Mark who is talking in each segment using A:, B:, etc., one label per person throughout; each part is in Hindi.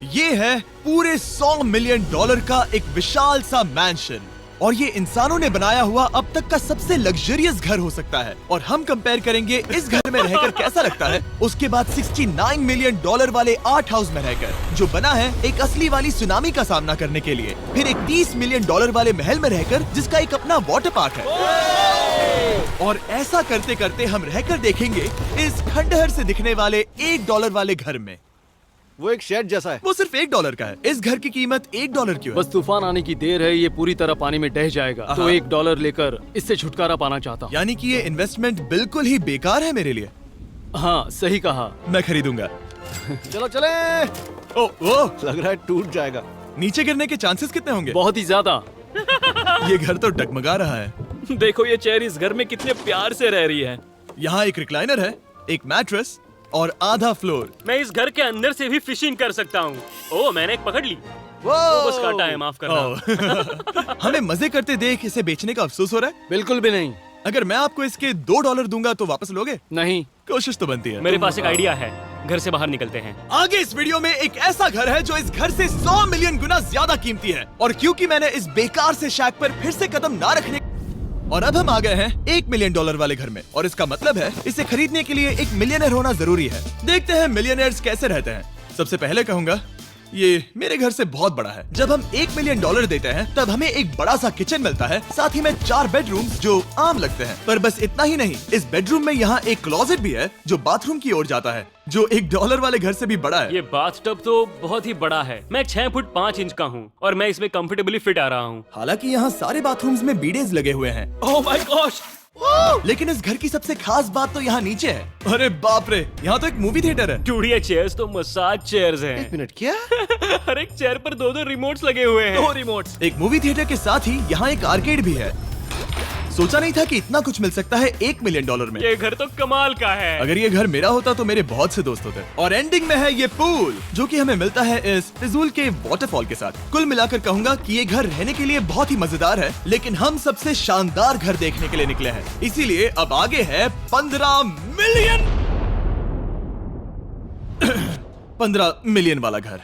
A: ये है पूरे $100 मिलियन का एक विशाल सा मैंशन और ये इंसानों ने बनाया हुआ अब तक का सबसे लग्जरियस घर हो सकता है। और हम कंपेयर करेंगे इस घर में रहकर कैसा लगता है उसके बाद $69 मिलियन वाले आर्ट हाउस में रहकर, जो बना है एक असली वाली सुनामी का सामना करने के लिए। फिर एक $30 मिलियन वाले महल में रहकर जिसका एक अपना वाटर पार्क है। और ऐसा करते करते हम रहकर देखेंगे इस खंडहर से दिखने वाले $1 वाले घर में।
B: वो एक शेड जैसा है।
A: वो सिर्फ $1 का है। इस घर की कीमत $1 क्यों है?
C: बस तूफान आने की देर है, ये पूरी तरह पानी में ढह जाएगा, तो $1 लेकर इससे छुटकारा पाना चाहता हूँ।
A: यानी कि ये इन्वेस्टमेंट बिल्कुल ही बेकार है मेरे लिए।
C: हाँ सही कहा।
A: मैं खरीदूंगा।
B: चलो चले।
A: ओ,
B: लग रहा है टूट जाएगा।
A: नीचे गिरने के चांसेस कितने होंगे?
C: बहुत ही ज्यादा।
A: ये घर तो डगमगा रहा है।
D: देखो ये चेयर इस घर में कितने प्यार से रह रही है।
A: यहाँ एक रिक्लाइनर है, एक मैट्रेस और आधा फ्लोर।
D: मैं इस घर के अंदर से भी फिशिंग कर सकता हूँ। ओह मैंने एक पकड़ ली। वो बस काटा है, माफ करना।
A: हमें मजे करते देख इसे बेचने का अफसोस हो रहा है?
C: बिल्कुल भी नहीं।
A: अगर मैं आपको इसके $2 दूंगा तो वापस लोगे?
C: नहीं।
A: कोशिश तो बनती है।
D: मेरे पास एक आइडिया है, घर से बाहर निकलते हैं।
A: आगे इस वीडियो में एक ऐसा घर है जो इस घर से 100 मिलियन गुना ज्यादा कीमती है। और क्योंकि मैंने इस बेकार से शैक पर फिर से कदम ना रखने, और अब हम आ गए हैं $1 मिलियन वाले घर में। और इसका मतलब है इसे खरीदने के लिए एक मिलियनर होना जरूरी है। देखते हैं मिलियनर्स कैसे रहते हैं। सबसे पहले कहूंगा ये मेरे घर से बहुत बड़ा है। जब हम $1 मिलियन देते हैं तब हमें एक बड़ा सा किचन मिलता है, साथ ही में 4 बेडरूम्स जो आम लगते हैं। पर बस इतना ही नहीं, इस बेडरूम में यहाँ एक क्लोजेट भी है जो बाथरूम की ओर जाता है, जो $1 वाले घर से भी बड़ा है।
D: ये बाथटब तो बहुत ही बड़ा है। मैं 6 फुट 5 इंच का हूँ और मैं इसमें कंफर्टेबली फिट आ रहा हूँ।
A: हालांकि यहाँ सारे बाथरूम्स में बीडेज लगे हुए हैं।
D: Oh my gosh!
A: लेकिन इस घर की सबसे खास बात तो यहाँ नीचे है। अरे बाप रे, यहाँ तो एक मूवी थिएटर है।
D: टूडिया चेयर्स तो मसाज चेयर्स हैं।
B: 1 मिनट क्या?
D: हर एक चेयर पर 2 रिमोट्स लगे हुए हैं। 2 रिमोट्स।
A: एक मूवी थिएटर के साथ ही यहाँ एक आर्केड भी है। सोचा नहीं था कि इतना कुछ मिल सकता है $1 मिलियन में।
D: ये घर तो कमाल का है।
A: अगर ये घर मेरा होता तो मेरे बहुत से दोस्त होते। और एंडिंग में है ये पूल, जो कि हमें मिलता है इस फिजूल के वाटरफॉल के साथ। कुल मिलाकर कहूंगा कि ये घर रहने के लिए बहुत ही मजेदार है, लेकिन हम सबसे शानदार घर देखने के लिए निकले हैं। इसीलिए अब आगे है 15 मिलियन वाला घर।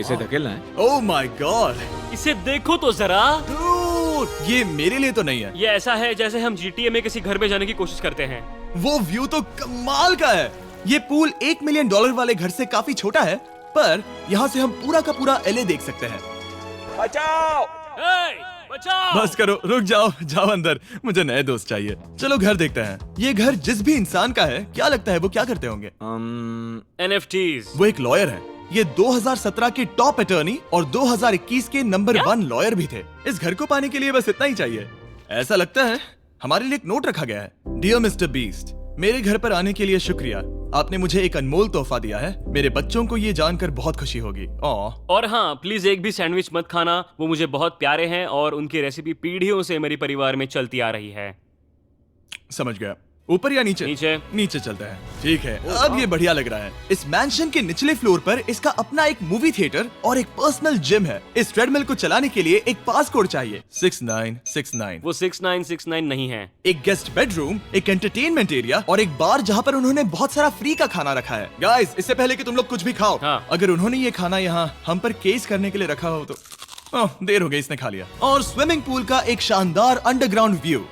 B: इसे धकेलना है।
A: ओह माय गॉड,
D: इसे देखो तो जरा।
A: ये मेरे लिए तो नहीं है।
D: ये ऐसा है जैसे हम GTA में किसी घर में जाने की कोशिश करते हैं।
A: वो व्यू तो कमाल का है। ये पूल $1 मिलियन वाले घर से काफी छोटा है, पर यहाँ से हम पूरा का पूरा LA देख सकते हैं।
D: बचाओ! बचाओ!
A: बस करो, रुक जाओ, जाओ अंदर, मुझे नए दोस्त चाहिए। चलो घर देखते हैं। ये घर जिस भी इंसान का है, क्या लगता है वो क्या करते होंगे?
D: NFTs।
A: वो एक लॉयर है। ये 2017 के टॉप अटर्नी और 2021 के नंबर 1 लॉयर भी थे। इस घर को पाने के लिए बस इतना ही चाहिए। ऐसा लगता है हमारे लिए एक नोट रखा गया है। डियर मिस्टर बीस्ट, मेरे घर पर आने के लिए शुक्रिया। आपने मुझे एक अनमोल तोहफा दिया है। मेरे बच्चों को ये जानकर बहुत खुशी होगी।
D: और हाँ, प्लीज एक भी सैंडविच मत खाना, वो मुझे बहुत प्यारे हैं और उनकी रेसिपी पीढ़ियों से मेरे परिवार में चलती आ रही है।
A: समझ गया। ऊपर या नीचे?
D: नीचे।
A: नीचे चलते हैं। ठीक है, अब ये बढ़िया लग रहा है। इस मैंशन के निचले फ्लोर पर इसका अपना एक मूवी थिएटर और एक पर्सनल जिम है। इस ट्रेडमिल को चलाने के लिए एक पास कोड चाहिए, 6969।
D: वो 6969 नहीं है।
A: एक गेस्ट बेडरूम, एक एंटरटेनमेंट एरिया और एक बार जहाँ पर उन्होंने बहुत सारा फ्री का खाना रखा है। गाइस, इससे पहले कि तुम लोग कुछ भी खाओ, अगर उन्होंने ये खाना यहाँ हम पर केस करने के लिए रखा हो तो देर हो गई, इसने खा लिया। और स्विमिंग पूल का एक शानदार अंडरग्राउंड व्यू।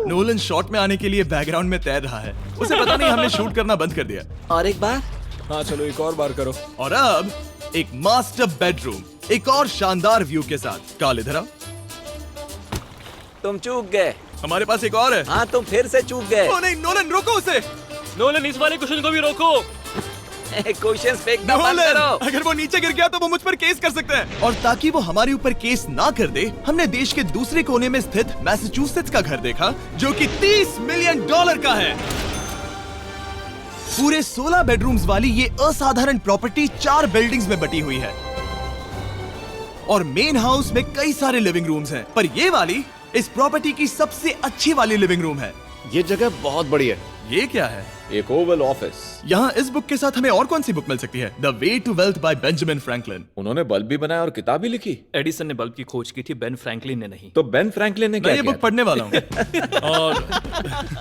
A: नोलन शॉट में आने के लिए बैकग्राउंड में तैर रहा है। उसे पता नहीं हमने शूट करना बंद कर दिया।
B: और एक बार? हाँ चलो एक और बार करो।
A: और अब एक मास्टर बेडरूम, एक और शानदार व्यू के साथ। काल इधर आओ।
E: तुम चूक गए।
A: हमारे पास एक और है।
E: हाँ तुम फिर से चूक गए।
A: ओ नहीं नोलन, रोको उसे।
D: नोलन, इस वाले क्वेश्चन को भी रोको।
E: क्वेश्चन फेंकना बंद करो।
A: अगर वो नीचे गिर गया तो वो मुझ पर केस कर सकते हैं। और ताकि वो हमारे ऊपर केस ना कर दे, हमने देश के दूसरे कोने में स्थित मैसाचुसेट्स का घर देखा, जो कि $30 मिलियन का है। पूरे 16 बेडरूम्स वाली ये असाधारण प्रॉपर्टी 4 बिल्डिंग्स में बटी हुई है और मेन हाउस में कई सारे लिविंग रूम्स हैं, पर ये वाली इस प्रॉपर्टी की सबसे अच्छी वाली लिविंग रूम है।
B: ये जगह बहुत बड़ी है।
A: ये क्या है?
B: एक ओवल ऑफिस।
A: यहाँ इस बुक के साथ हमें और कौन सी बुक मिल सकती है? The way to wealth by Benjamin Franklin.
B: उन्होंने बल्ब भी बनाया और किताब भी लिखी।
F: एडिसन ने बल्ब की खोज की थी, बेन फ्रैंकलिन ने नहीं।
B: तो बेन फ्रैंकलिन ने
A: मैं
B: क्या
A: ये
B: किया?
A: बुक पढ़ने वाला हूँ। और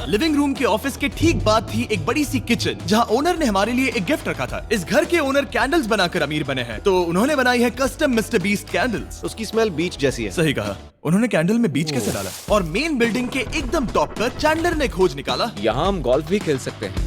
A: लिविंग रूम के ऑफिस के ठीक बाद थी एक बड़ी सी किचन, जहाँ ओनर ने हमारे लिए एक गिफ्ट रखा था। इस घर के ओनर कैंडल्स बनाकर अमीर बने हैं, तो उन्होंने बनाई है कस्टम मिस्टर बीस्ट कैंडल्स।
G: उसकी स्मेल बीच जैसी है।
A: सही कहा। उन्होंने कैंडल में बीच कैसे डाला? और मेन बिल्डिंग के एकदम टॉप पर चैंडलर ने खोज निकाला।
B: यहाँ हम गोल्फ भी खेल सकते हैं।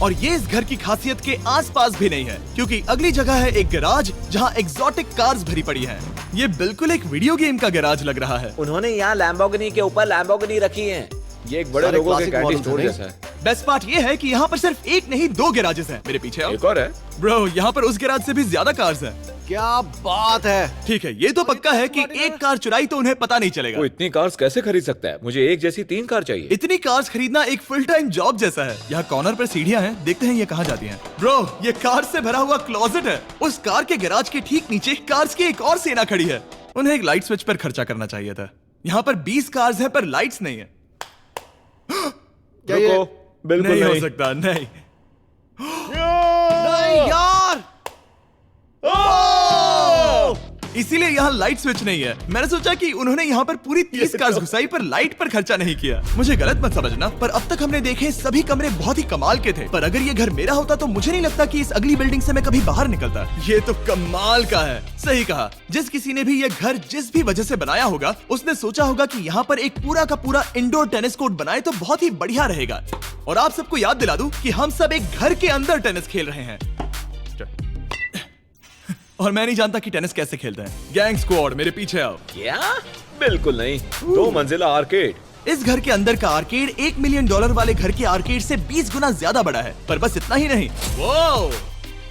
A: और ये इस घर की खासियत के आसपास भी नहीं है, क्योंकि अगली जगह है एक गैराज जहाँ एग्जॉटिक कार्स भरी पड़ी हैं। ये बिल्कुल एक वीडियो गेम का गैराज लग रहा है।
E: उन्होंने यहाँ लैम्बोर्गिनी के ऊपर लैम्बोर्गिनी रखी है।
B: ये एक बड़े
G: सारे
B: लोगों के
G: classic
B: कैंडी
G: models
B: स्टोर
G: हैं।
B: जैसा है।
A: बेस्ट पार्ट ये है कि यहाँ पर सिर्फ एक नहीं 2 गैराजेस हैं। मेरे पीछे आओ।
B: एक और है।
A: ब्रो, यहाँ पर उस गैराज से भी ज्यादा कार्स हैं।
G: क्या बात है।
A: ठीक है, ये तो पक्का है कि एक कार चुराई तो उन्हें पता नहीं चलेगा।
B: वो इतनी कार्स कैसे खरीद सकता है? मुझे एक जैसी 3 कार चाहिए।
A: इतनी कार्स खरीदना एक फुल टाइम जॉब जैसा है। यहाँ कॉर्नर पर सीढ़ियाँ हैं, देखते हैं ये कहाँ जाती हैं। ब्रो, ये कार से भरा हुआ क्लोजेट है। उस कार के गैराज के ठीक नीचे कार्स की एक और सेना खड़ी है। उन्हें एक लाइट स्विच पर खर्चा करना चाहिए था। यहाँ पर 20 कार्स हैं पर लाइट्स नहीं है।
G: क्या ये-
B: रुको, बिल्कुल
A: नहीं हो
B: नहीं।
A: सकता, नहीं।
G: नहीं यार।
A: इसीलिए यहाँ लाइट स्विच नहीं है। मैंने सोचा कि उन्होंने यहाँ पर पूरी 30 कार्स घुसाई पर लाइट पर खर्चा नहीं किया। मुझे गलत मत समझना, पर अब तक हमने देखे सभी कमरे बहुत ही कमाल के थे। पर अगर ये घर मेरा होता तो मुझे नहीं लगता कि इस अगली बिल्डिंग से मैं कभी बाहर निकलता। ये तो कमाल का है। सही कहा। जिस किसी ने भी ये घर जिस भी वजह से बनाया होगा, उसने सोचा होगा कि यहाँ पर एक पूरा का पूरा इंडोर टेनिस कोर्ट बनाए तो बहुत ही बढ़िया रहेगा। और आप सबको याद दिला दूं कि हम सब एक घर के अंदर टेनिस खेल रहे हैं। और मैं नहीं जानता कि टेनिस कैसे खेलते हैं। गैंग स्क्वाड, मेरे पीछे आओ।
E: क्या?
B: बिल्कुल नहीं। 2 मंजिला आर्केड।
A: इस घर के अंदर का आर्केड $1 मिलियन वाले घर के आर्केड से 20 गुना ज्यादा बड़ा है। पर बस इतना ही नहीं। वाओ!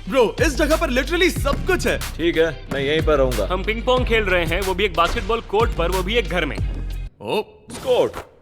A: ब्रो, इस जगह पर लिटरली सब कुछ है।
B: ठीक है, मैं यहीं पर रहूंगा।
D: हम पिंग पोंग खेल रहे हैं, वो भी एक बास्केटबॉल कोर्ट पर, वो भी एक घर में।
A: ओ,
B: स्कोट।